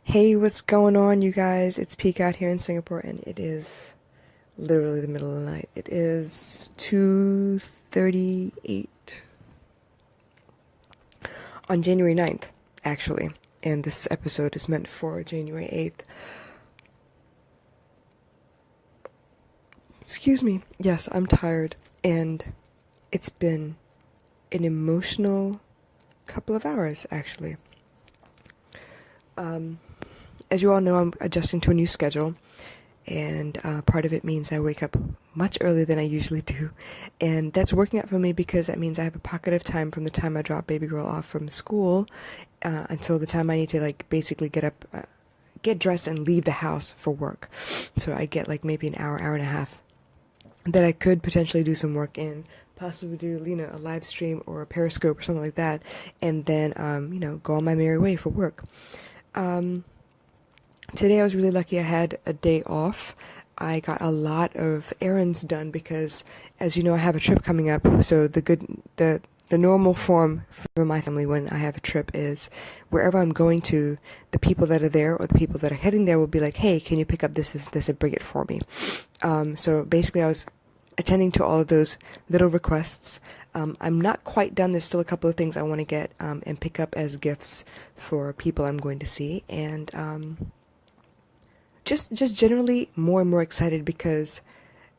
Hey, what's going on, you guys? It's Peak out here in Singapore, and it is literally the middle of the night. It is 2:38 on January 9th, actually, and this episode is meant for January 8th. Excuse me. Yes, I'm tired, and it's been an emotional couple of hours, actually. Um, as you all know, I'm adjusting to a new schedule, and part of it means I wake up much earlier than I usually do, and that's working out for me because that means I have a pocket of time from the time I drop baby girl off from school until the time I need to like basically get up, get dressed, and leave the house for work. So I get like maybe an hour, hour and a half that I could potentially do some work in, possibly do a live stream or a Periscope or something like that, and then go on my merry way for work. Um, Today I was really lucky I had a day off. I got a lot of errands done because, as you know, I have a trip coming up. So the normal form for my family when I have a trip is wherever I'm going to, the people that are there or the people that are heading there will be like, "Hey, can you pick up this and bring it for me?" So basically, I was attending to all of those little requests. I'm not quite done. There's still a couple of things I want to get and pick up as gifts for people I'm going to see, and just generally more and more excited because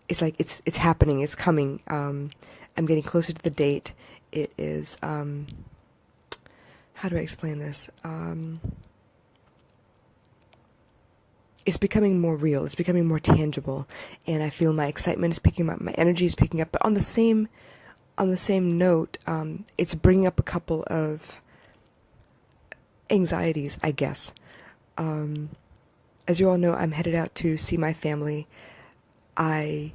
it's like it's happening, it's coming. I'm getting closer to the date. It is how do I explain this? It's becoming more real. It's becoming more tangible, and I feel my excitement is picking up, my energy is picking up. But on the same note, it's bringing up a couple of anxieties, I guess. Um, as you all know, I'm headed out to see my family. I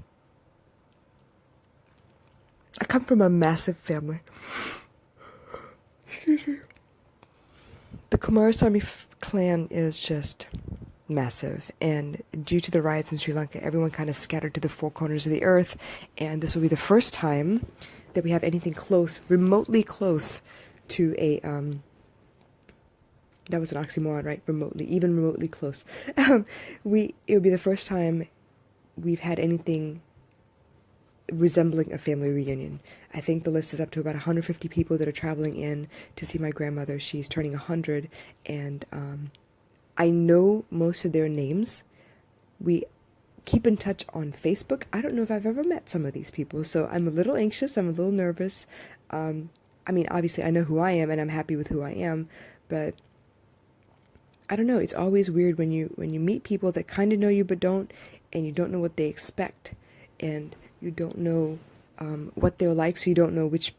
I come from a massive family. The Kumarasamy clan is just massive, and due to the riots in Sri Lanka, everyone kind of scattered to the four corners of the earth, and this will be the first time that we have anything close, remotely close to a that was an oxymoron, right? Remotely, even remotely close. It will be the first time we've had anything resembling a family reunion. I think the list is up to about 150 people that are traveling in to see my grandmother. She's turning 100, and I know most of their names. We keep in touch on Facebook. I don't know if I've ever met some of these people, so I'm a little anxious. I'm a little nervous. I mean, obviously, I know who I am, and I'm happy with who I am, but I don't know. It's always weird when you meet people that kind of know you but don't, and you don't know what they expect, and you don't know what they're like, so you don't know which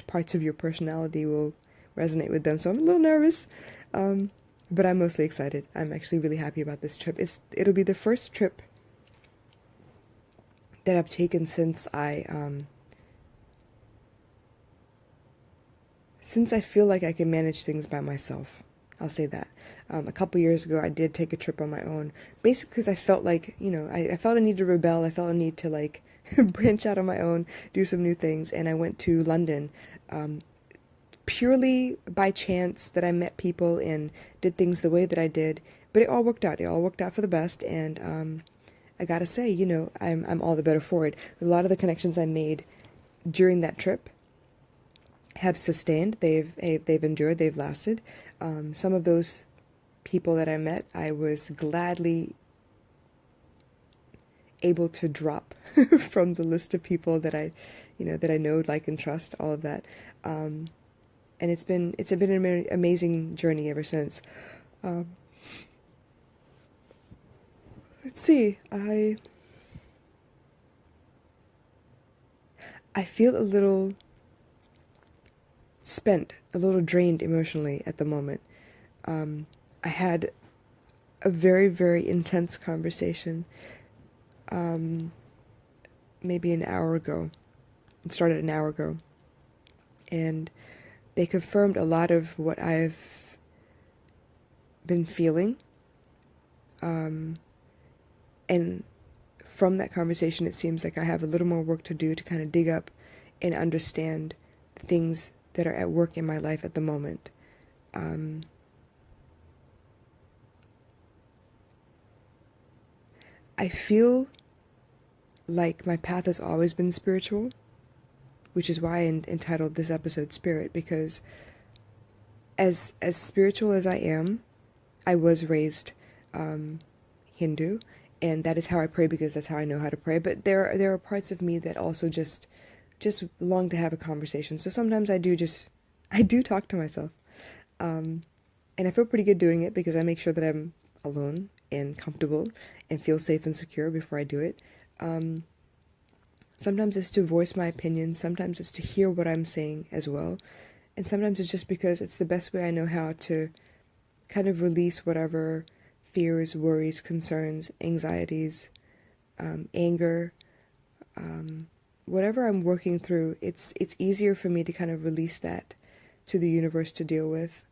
parts of your personality will resonate with them. So I'm a little nervous, but I'm mostly excited. I'm actually really happy about this trip. It'll be the first trip that I've taken since I feel like I can manage things by myself. I'll say that. A couple years ago, I did take a trip on my own, basically because I felt like, I felt a need to rebel. I felt a need to like branch out on my own, do some new things, and I went to London, purely by chance that I met people and did things the way that I did. But it all worked out. It all worked out for the best, and I gotta say, I'm all the better for it. A lot of the connections I made during that trip have sustained. They've endured. They've lasted. Some of those people that I met, I was gladly able to drop from the list of people that I know, like, and trust. All of that, and it's been an amazing journey ever since. Um, let's see. I feel a little spent, a little drained emotionally at the moment. I had a very, very intense conversation maybe an hour ago. It started an hour ago. And they confirmed a lot of what I've been feeling. And from that conversation, it seems like I have a little more work to do to kind of dig up and understand the things that are at work in my life at the moment. Um, I feel like my path has always been spiritual, which is why I entitled this episode Spirit, because as spiritual as I am, I was raised Hindu, and that is how I pray because that's how I know how to pray. But there are parts of me that also just long to have a conversation. So sometimes I do talk to myself, and I feel pretty good doing it because I make sure that I'm alone and comfortable and feel safe and secure before I do it. Sometimes it's to voice my opinion. Sometimes it's to hear what I'm saying as well. And sometimes it's just because it's the best way I know how to kind of release whatever fears, worries, concerns, anxieties, anger, whatever I'm working through. It's easier for me to kind of release that to the universe to deal with,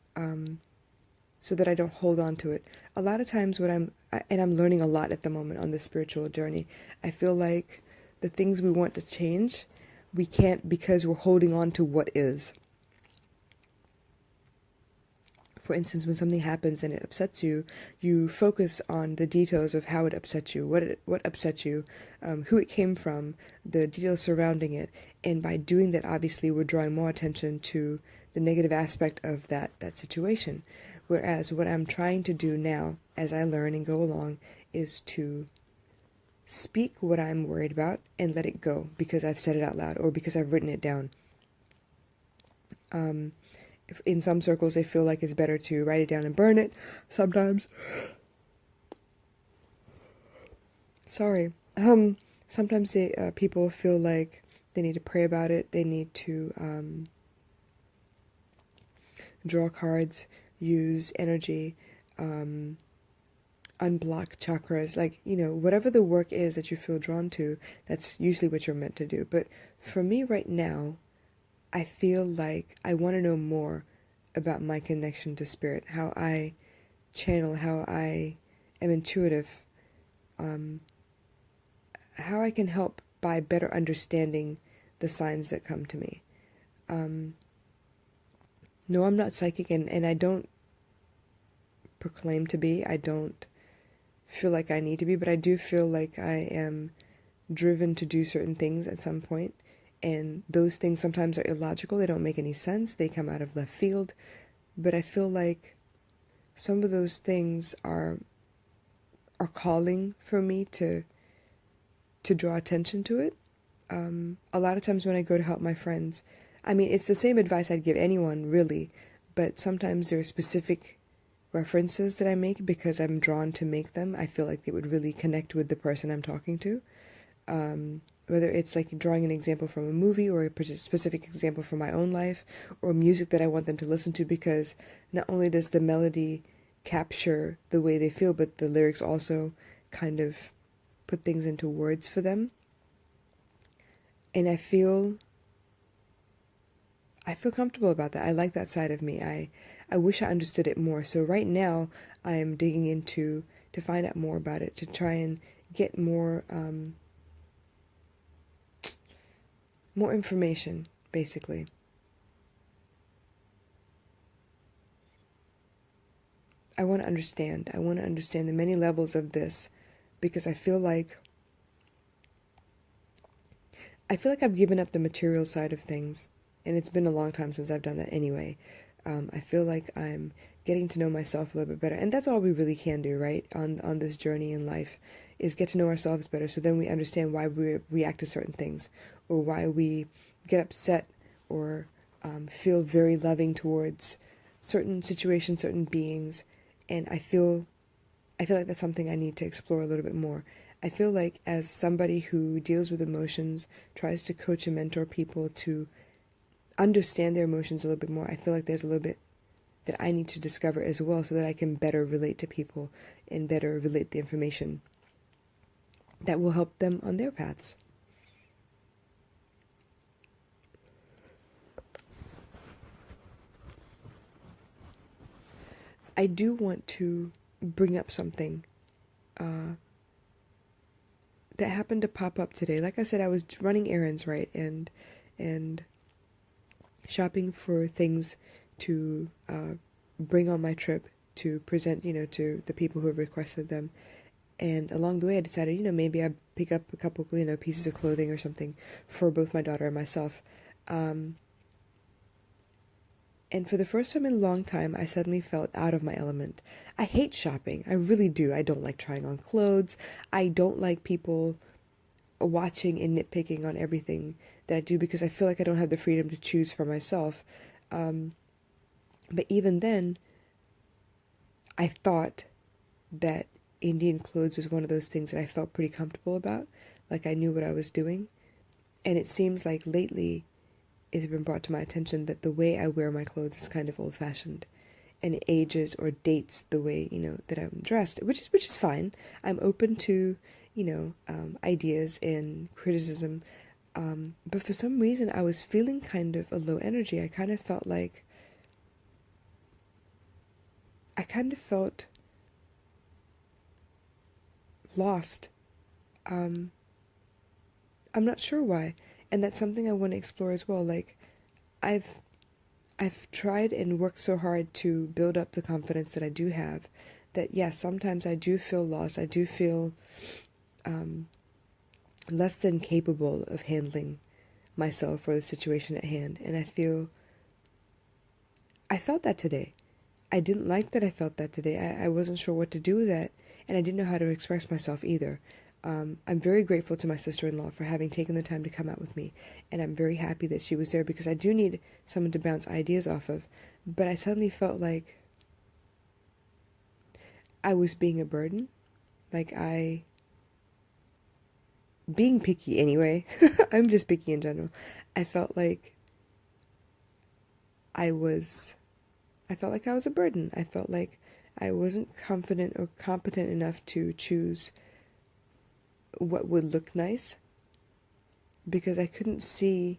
so that I don't hold on to it. A lot of times and I'm learning a lot at the moment on this spiritual journey, I feel like the things we want to change, we can't because we're holding on to what is. For instance, when something happens and it upsets you, you focus on the details of how it upset you, what upset you, who it came from, the details surrounding it. And by doing that, obviously, we're drawing more attention to the negative aspect of that situation. Whereas what I'm trying to do now, as I learn and go along, is to speak what I'm worried about and let it go because I've said it out loud or because I've written it down. In some circles, they feel like it's better to write it down and burn it. Sometimes, sometimes people feel like they need to pray about it. They need to draw cards, use energy, unblock chakras, like, whatever the work is that you feel drawn to, that's usually what you're meant to do. But for me right now, I feel like I want to know more about my connection to spirit, how I channel, how I am intuitive, how I can help by better understanding the signs that come to me. No, I'm not psychic, and I don't proclaim to be. I don't feel like I need to be, but I do feel like I am driven to do certain things at some point, and those things sometimes are illogical. They don't make any sense. They come out of left field, but I feel like some of those things are calling for me to draw attention to it. A lot of times when I go to help my friends, I mean, it's the same advice I'd give anyone, really, but sometimes there are specific references that I make because I'm drawn to make them. I feel like they would really connect with the person I'm talking to. Whether it's like drawing an example from a movie or a specific example from my own life or music that I want them to listen to, because not only does the melody capture the way they feel, but the lyrics also kind of put things into words for them. And I feel comfortable about that. I like that side of me. I wish I understood it more. So right now I am digging into to find out more about it, to try and get more information, basically. I want to understand. I want to understand the many levels of this, because I feel like I've given up the material side of things, and it's been a long time since I've done that anyway. I feel like I'm getting to know myself a little bit better, and that's all we really can do, right? On this journey in life, is get to know ourselves better, so then we understand why we react to certain things, or why we get upset, or feel very loving towards certain situations, certain beings, and I feel like that's something I need to explore a little bit more. I feel like as somebody who deals with emotions, tries to coach and mentor people to understand their emotions a little bit more, I feel like there's a little bit that I need to discover as well, so that I can better relate to people and better relate the information that will help them on their paths. I do want to bring up something that happened to pop up today. Like I said, I was running errands, right, and shopping for things to bring on my trip to present, to the people who have requested them. And along the way, I decided, maybe I'd pick up a couple, pieces of clothing or something for both my daughter and myself. And for the first time in a long time, I suddenly felt out of my element. I hate shopping. I really do. I don't like trying on clothes. I don't like people watching and nitpicking on everything that I do because I feel like I don't have the freedom to choose for myself. But even then, I thought that Indian clothes was one of those things that I felt pretty comfortable about. Like I knew what I was doing. And it seems like lately it's been brought to my attention that the way I wear my clothes is kind of old-fashioned, and it ages or dates the way that I'm dressed, which is fine. I'm open to ideas and criticism, but for some reason I was feeling kind of a low energy. I kind of felt lost. I'm not sure why, and that's something I want to explore as well. Like, I've I've tried and worked so hard to build up the confidence that I do have, that yes, sometimes I do feel lost. I do feel less than capable of handling myself or the situation at hand, and I felt that today. I didn't like that I felt that today. I wasn't sure what to do with that, and I didn't know how to express myself either. I'm very grateful to my sister-in-law for having taken the time to come out with me, and I'm very happy that she was there because I do need someone to bounce ideas off of. But I suddenly felt like I was being a burden, like being picky anyway. I'm just picky in general. I felt like I was, I felt like I was a burden. I felt like I wasn't confident or competent enough to choose what would look nice because I couldn't see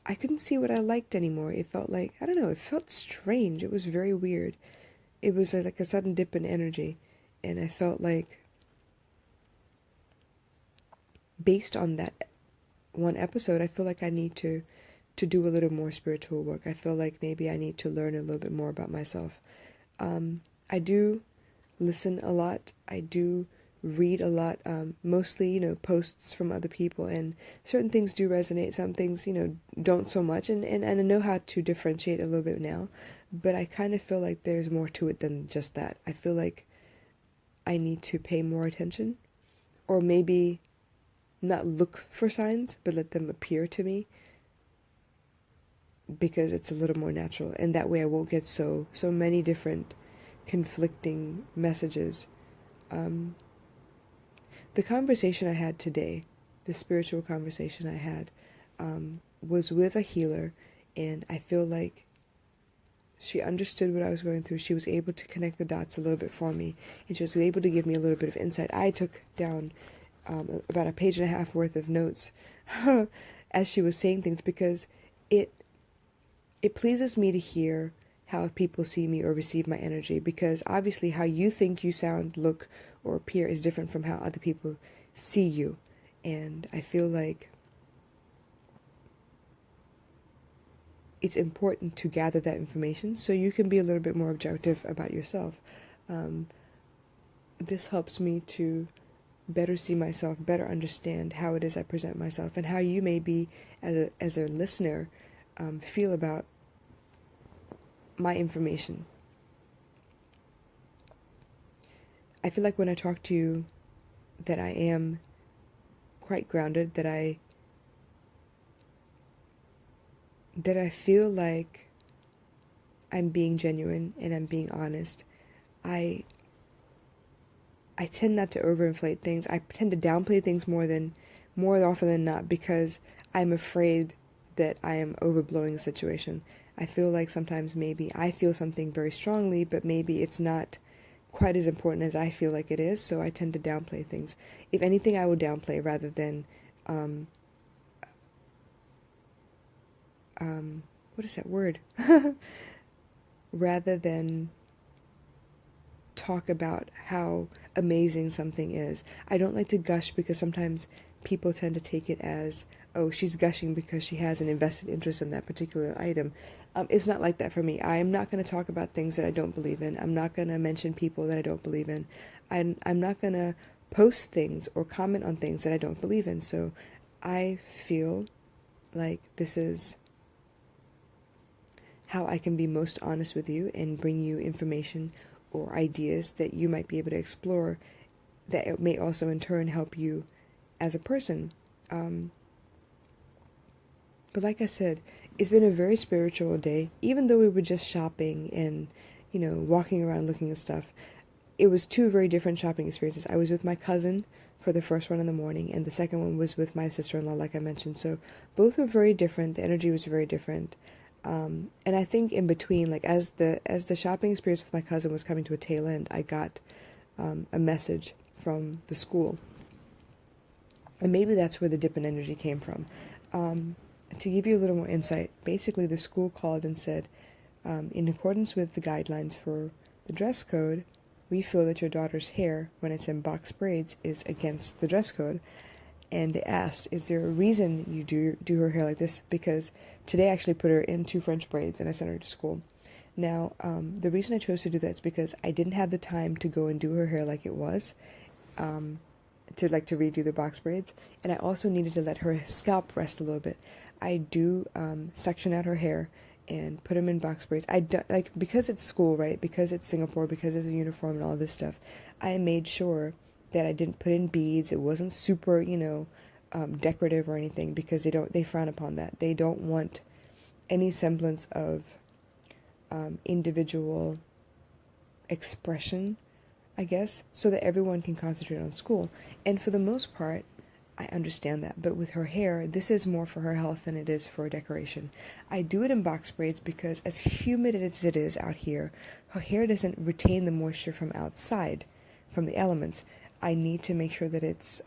what I liked anymore. It felt like, I don't know, it felt strange. It was very weird. It was like a sudden dip in energy, and I felt like based on that one episode, I feel like I need to do a little more spiritual work. I feel like maybe I need to learn a little bit more about myself. I do listen a lot. I do read a lot, mostly, posts from other people, and certain things do resonate. Some things, don't so much, and I know how to differentiate a little bit now, but I kind of feel like there's more to it than just that. I feel like I need to pay more attention, or maybe not look for signs, but let them appear to me because it's a little more natural, and that way I won't get so many different conflicting messages. The conversation I had today, the spiritual conversation I had, was with a healer, and I feel like she understood what I was going through. She was able to connect the dots a little bit for me, and she was able to give me a little bit of insight. I took down about a page and a half worth of notes as she was saying things because it pleases me to hear how people see me or receive my energy, because obviously how you think you sound, look, or appear is different from how other people see you. And I feel like it's important to gather that information so you can be a little bit more objective about yourself. This helps me to better see myself, better understand how it is I present myself, and how you may be, as a listener, feel about my information. I feel like when I talk to you that I am quite grounded, that I feel like I'm being genuine and I'm being honest. I tend not to overinflate things. I tend to downplay things more often than not because I'm afraid that I am overblowing the situation. I feel like sometimes maybe I feel something very strongly, but maybe it's not quite as important as I feel like it is, so I tend to downplay things. If anything, I will downplay rather than, what is that word? Rather than talk about how amazing something is. I don't like to gush because sometimes people tend to take it as, oh, she's gushing because she has an invested interest in that particular item. It's not like that for me. I am not going to talk about things that I don't believe in. I'm not going to mention people that I don't believe in. I'm not going to post things or comment on things that I don't believe in. So I feel like this is how I can be most honest with you and bring you information or ideas that you might be able to explore that it may also in turn help you as a person. But like I said, it's been a very spiritual day. Even though we were just shopping and, walking around looking at stuff, it was two very different shopping experiences. I was with my cousin for the first one in the morning, and the second one was with my sister-in-law, like I mentioned. So both were very different. The energy was very different. And I think in between, like as the shopping experience with my cousin was coming to a tail end, I got a message from the school, and maybe that's where the dip in energy came from. To give you a little more insight, basically the school called and said, in accordance with the guidelines for the dress code, we feel that your daughter's hair, when it's in box braids, is against the dress code. And they asked, is there a reason you do her hair like this? Because today I actually put her in 2 French braids and I sent her to school. Now, the reason I chose to do that is because I didn't have the time to go and do her hair like it was, to redo the box braids, and I also needed to let her scalp rest a little bit. I do section out her hair and put them in box braids. I do, because it's school, right? Because it's Singapore, because it's a uniform and all this stuff. I made sure that I didn't put in beads. It wasn't super, decorative or anything, because they frown upon that. They don't want any semblance of individual expression, I guess, so that everyone can concentrate on school. And for the most part, I understand that. But with her hair, this is more for her health than it is for decoration. I do it in box braids because as humid as it is out here, her hair doesn't retain the moisture from outside, from the elements. I need to make sure that it's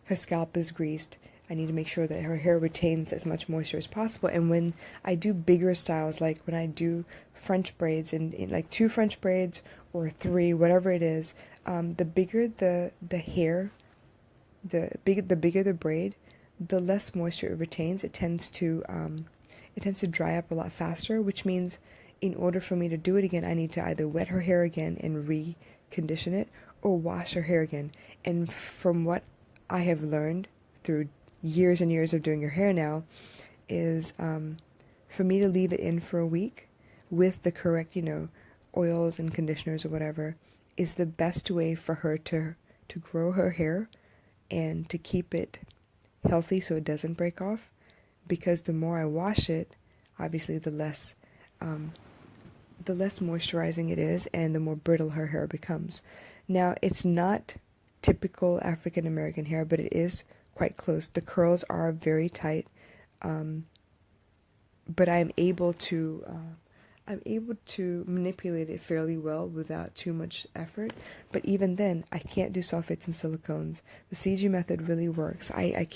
her scalp is greased. I need to make sure that her hair retains as much moisture as possible. And when I do bigger styles, like when I do French braids, in like 2 French braids or 3, whatever it is, the bigger the hair, the bigger the braid, the less moisture it retains. It tends to dry up a lot faster, which means in order for me to do it again, I need to either wet her hair again and recondition it, or wash her hair again. And from what I have learned through years and years of doing her hair now, is for me to leave it in for a week with the correct, oils and conditioners or whatever, is the best way for her to grow her hair and to keep it healthy so it doesn't break off. Because the more I wash it, obviously the less moisturizing it is, and the more brittle her hair becomes. Now, it's not typical African American hair, but it is quite close. The curls are very tight, but I'm able to manipulate it fairly well without too much effort. But even then, I can't do sulfates and silicones. The CG method really works. I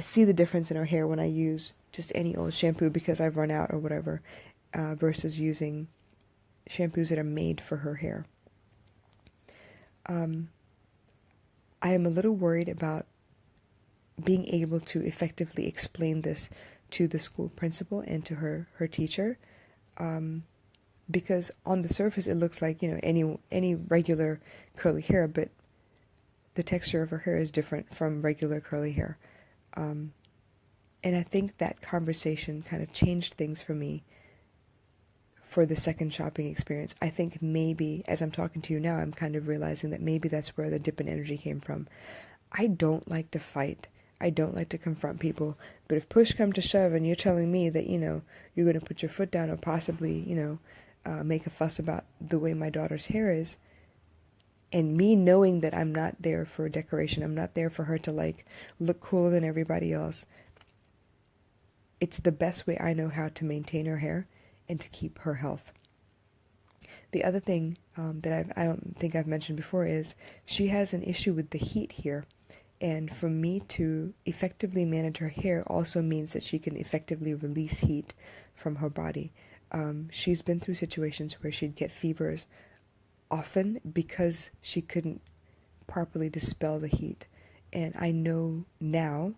see the difference in her hair when I use just any old shampoo because I've run out or whatever, versus using shampoos that are made for her hair. I am a little worried about being able to effectively explain this to the school principal and to her teacher, because on the surface it looks like any regular curly hair, but the texture of her hair is different from regular curly hair, and I think that conversation kind of changed things for me for the second shopping experience. I think maybe, as I'm talking to you now, I'm kind of realizing that maybe that's where the dip in energy came from. I don't like to fight. I don't like to confront people. But if push comes to shove and you're telling me that, you're going to put your foot down or possibly, make a fuss about the way my daughter's hair is, and me knowing that I'm not there for decoration, I'm not there for her to look cooler than everybody else, it's the best way I know how to maintain her hair and to keep her health. The other thing that I don't think I've mentioned before is she has an issue with the heat here. And for me to effectively manage her hair also means that she can effectively release heat from her body. She's been through situations where she'd get fevers often because she couldn't properly dispel the heat. And I know now,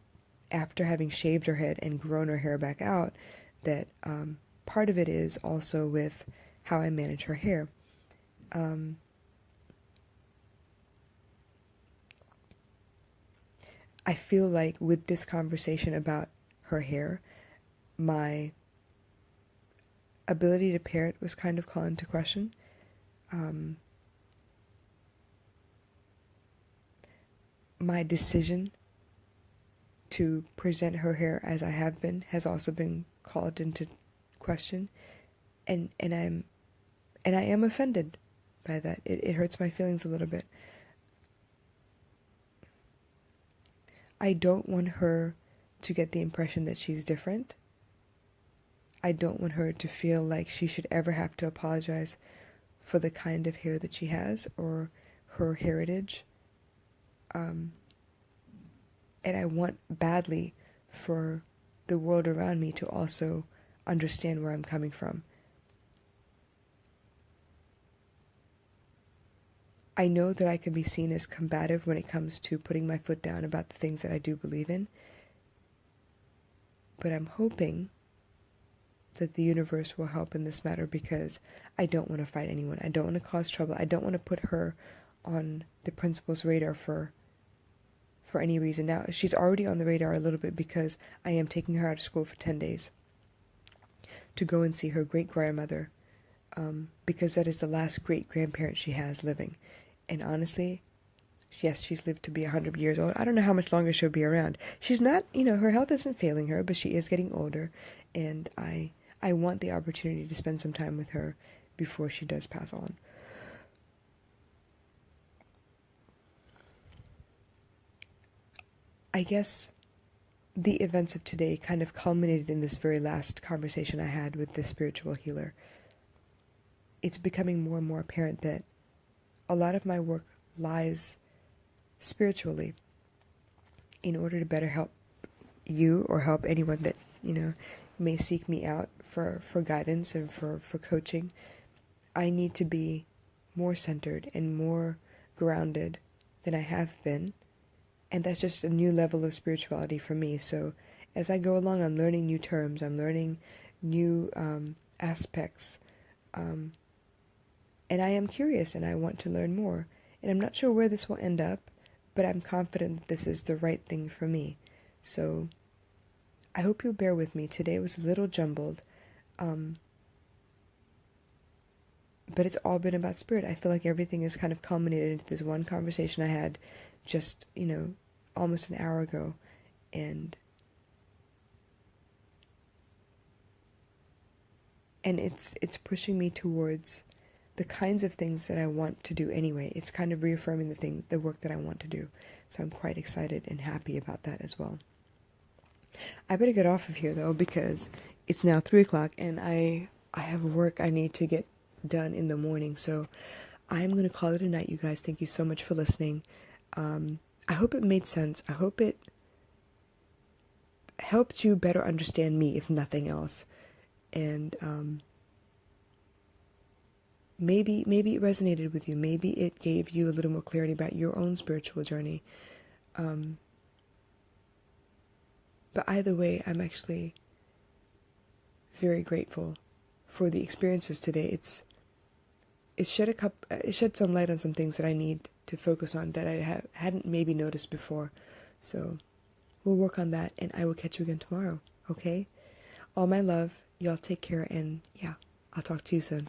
after having shaved her head and grown her hair back out, that part of it is also with how I manage her hair. I feel like with this conversation about her hair, my ability to parent was kind of called into question. My decision to present her hair as I have been has also been called into question, and I am offended by that. It hurts my feelings a little bit. I don't want her to get the impression that she's different. I don't want her to feel like she should ever have to apologize for the kind of hair that she has or her heritage. And I want badly for the world around me to also understand where I'm coming from. I know that I can be seen as combative when it comes to putting my foot down about the things that I do believe in, but I'm hoping that the universe will help in this matter, because I don't want to fight anyone. I don't want to cause trouble. I don't want to put her on the principal's radar for any reason. Now, she's already on the radar a little bit because I am taking her out of school for 10 days to go and see her great-grandmother, because that is the last great-grandparent she has living. And honestly, yes, she's lived to be 100 years old. I don't know how much longer she'll be around. She's not, her health isn't failing her, but she is getting older, and I want the opportunity to spend some time with her before she does pass on. I guess the events of today kind of culminated in this very last conversation I had with this spiritual healer. It's becoming more and more apparent that a lot of my work lies spiritually in order to better help you or help anyone that, may seek me out for guidance and for coaching. I need to be more centered and more grounded than I have been. And that's just a new level of spirituality for me. So as I go along, I'm learning new terms. I'm learning new aspects. And I am curious and I want to learn more. And I'm not sure where this will end up, but I'm confident that this is the right thing for me. So I hope you'll bear with me. Today was a little jumbled. But it's all been about spirit. I feel like everything is kind of culminated into this one conversation I had just, almost an hour ago. And it's pushing me towards the kinds of things that I want to do anyway. It's kind of reaffirming the work that I want to do. So I'm quite excited and happy about that as well. I better get off of here though, because it's now 3 o'clock and I have work I need to get done in the morning. So I'm going to call it a night, you guys. Thank you so much for listening. I hope it made sense. I hope it helped you better understand me, if nothing else. And maybe it resonated with you. Maybe it gave you a little more clarity about your own spiritual journey. But either way, I'm actually very grateful for the experiences today. It shed some light on some things that I need to focus on that I hadn't maybe noticed before. So we'll work on that, and I will catch you again tomorrow. Okay? All my love. Y'all take care, and yeah, I'll talk to you soon.